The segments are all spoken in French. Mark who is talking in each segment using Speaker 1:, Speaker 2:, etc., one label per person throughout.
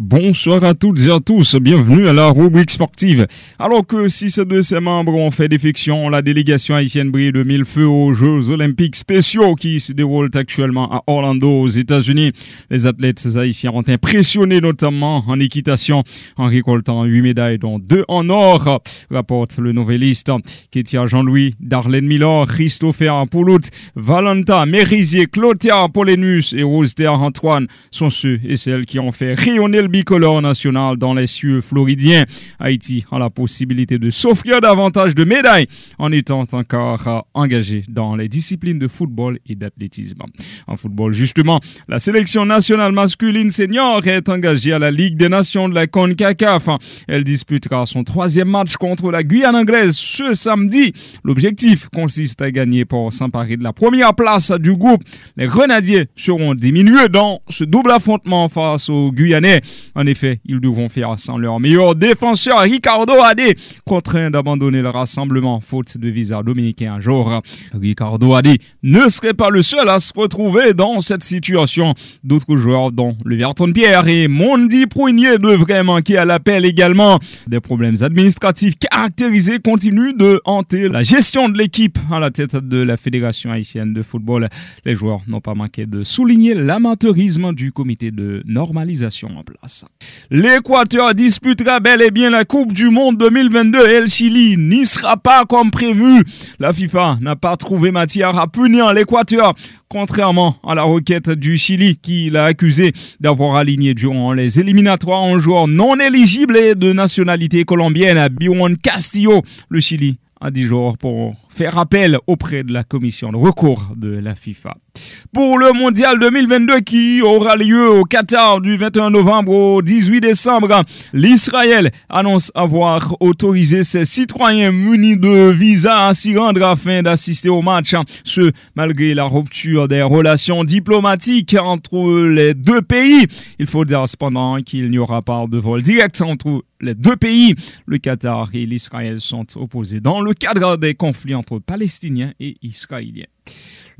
Speaker 1: Bonsoir à toutes et à tous, bienvenue à la rubrique sportive. Alors que 6 de ses membres ont fait défection, la délégation haïtienne brille de mille feux aux Jeux olympiques spéciaux qui se déroulent actuellement à Orlando aux États-Unis. Les athlètes haïtiens ont impressionné notamment en équitation en récoltant 8 médailles dont 2 en or, rapporte le Nouvelliste. Kétia Jean-Louis, Darlene Miller, Christopher Poulout, Valenta Mérisier, Clotaire Polénus et Roster Antoine sont ceux et celles qui ont fait rayonner le bicolore national dans les cieux floridiens. Haïti a la possibilité de s'offrir davantage de médailles en étant encore engagé dans les disciplines de football et d'athlétisme. En football, justement, la sélection nationale masculine senior est engagée à la Ligue des Nations de la CONCACAF. Elle disputera son 3e match contre la Guyane anglaise ce samedi. L'objectif consiste à gagner pour s'emparer de la première place du groupe. Les Grenadiers seront diminués dans ce double affrontement face aux Guyanais. En effet, ils devront faire sans leur meilleur défenseur Ricardo Adé, contraint d'abandonner le rassemblement faute de visa dominicain un jour. Ricardo Adé ne serait pas le seul à se retrouver dans cette situation. D'autres joueurs dont le Verton Pierre et Mondi Prunier devraient manquer à l'appel également. Des problèmes administratifs caractérisés continuent de hanter la gestion de l'équipe à la tête de la Fédération haïtienne de football. Les joueurs n'ont pas manqué de souligner l'amateurisme du comité de normalisation en place. L'Équateur disputera bel et bien la Coupe du Monde 2022 et le Chili n'y sera pas comme prévu. La FIFA n'a pas trouvé matière à punir l'Équateur, contrairement à la requête du Chili qui l'a accusé d'avoir aligné durant les éliminatoires un joueur non éligible et de nationalité colombienne, Byron Castillo. Le Chili a 10 jours pour faire appel auprès de la commission de recours de la FIFA. Pour le mondial 2022 qui aura lieu au Qatar du 21 novembre au 18 décembre, l'Israël annonce avoir autorisé ses citoyens munis de visa à s'y rendre afin d'assister au match. Ce, malgré la rupture des relations diplomatiques entre les deux pays. Il faut dire cependant qu'il n'y aura pas de vol direct entre les deux pays. Le Qatar et l'Israël sont opposés dans le cadre des conflits entre Palestiniens et Israéliens.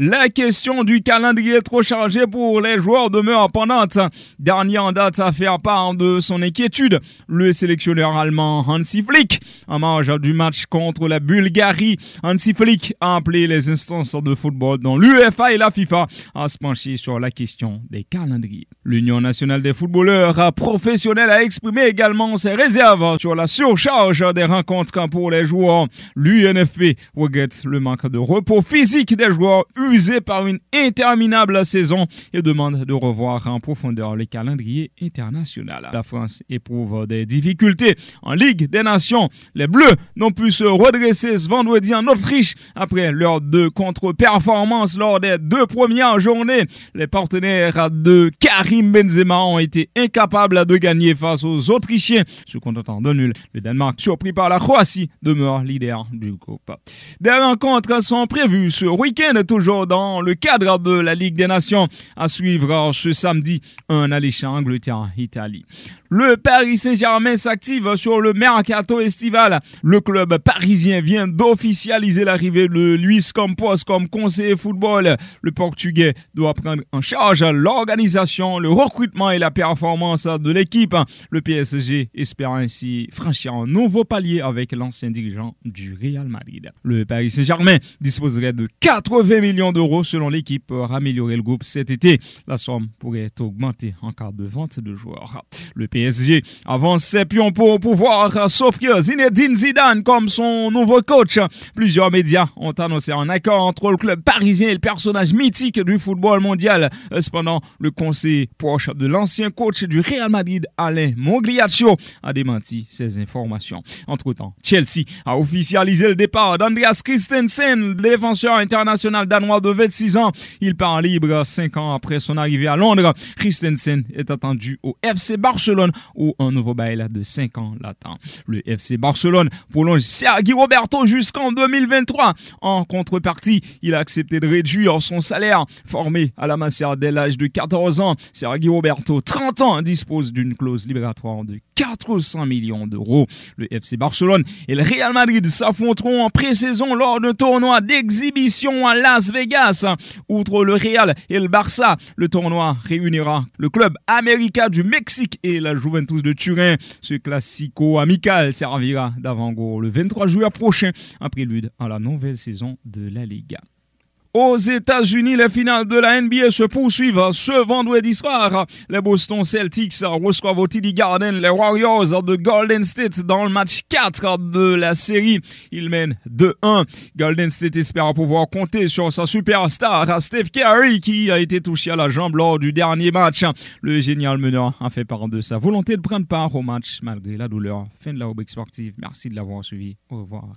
Speaker 1: La question du calendrier trop chargé pour les joueurs demeure pendante. Dernier en date à faire part de son inquiétude, le sélectionneur allemand Hansi Flick. En marge du match contre la Bulgarie, Hansi Flick a appelé les instances de football dont l'UEFA et la FIFA à se pencher sur la question des calendriers. L'Union nationale des footballeurs professionnels a exprimé également ses réserves sur la surcharge des rencontres pour les joueurs. L'UNFP regrette le manque de repos physique des joueurs usés par une interminable saison et demande de revoir en profondeur le calendrier international. La France éprouve des difficultés en Ligue des Nations. Les Bleus n'ont pu se redresser ce vendredi en Autriche après leurs 2 contre-performances lors des 2 premières journées. Les partenaires de Karim Benzema ont été incapables de gagner face aux Autrichiens, se contentant de nul. Le Danemark, surpris par la Croatie, demeure leader du groupe. Des rencontres sont prévues ce week-end, toujours dans le cadre de la Ligue des Nations, à suivre ce samedi un alléchant Angleterre-Italie. Le Paris Saint-Germain s'active sur le mercato estival. Le club parisien vient d'officialiser l'arrivée de Luis Campos comme conseiller football. Le Portugais doit prendre en charge l'organisation, le recrutement et la performance de l'équipe. Le PSG espère ainsi franchir un nouveau palier avec l'ancien dirigeant du Real Madrid. Le Paris Saint-Germain disposerait de 80 millions d'euros selon l'équipe pour améliorer le groupe cet été. La somme pourrait augmenter en cas de vente de joueurs. Le PSG avance ses pions pour pouvoir s'offrir Zinedine Zidane comme son nouveau coach. Plusieurs médias ont annoncé un accord entre le club parisien et le personnage mythique du football mondial. Cependant, le conseiller proche de l'ancien coach du Real Madrid, Alain Mogliaccio, a démenti ces informations. Entre-temps, Chelsea a officialisé le départ d'Andreas Christensen, défenseur international danois de 26 ans. Il part libre 5 ans après son arrivée à Londres. Christensen est attendu au FC Barcelone où un nouveau bail de 5 ans l'attend. Le FC Barcelone prolonge Sergi Roberto jusqu'en 2023. En contrepartie, il a accepté de réduire son salaire. Formé à la Masia dès l'âge de 14 ans, Sergi Roberto, 30 ans, dispose d'une clause libératoire de 400 millions d'euros. Le FC Barcelone et le Real Madrid s'affronteront en pré-saison lors d'un tournoi d'exhibition à Las Vegas. Outre le Real et le Barça, le tournoi réunira le club América du Mexique et la Juventus de Turin. Ce classico amical servira d'avant-goût le 23 juillet prochain, en prélude à la nouvelle saison de la Liga. Aux États-Unis, les finales de la NBA se poursuivent ce vendredi soir. Les Boston Celtics reçoivent au TD Garden les Warriors de Golden State dans le match 4 de la série. Ils mènent 2-1. Golden State espère pouvoir compter sur sa superstar Steph Curry qui a été touché à la jambe lors du dernier match. Le génial meneur a fait part de sa volonté de prendre part au match malgré la douleur. Fin de la rubrique sportive. Merci de l'avoir suivi. Au revoir.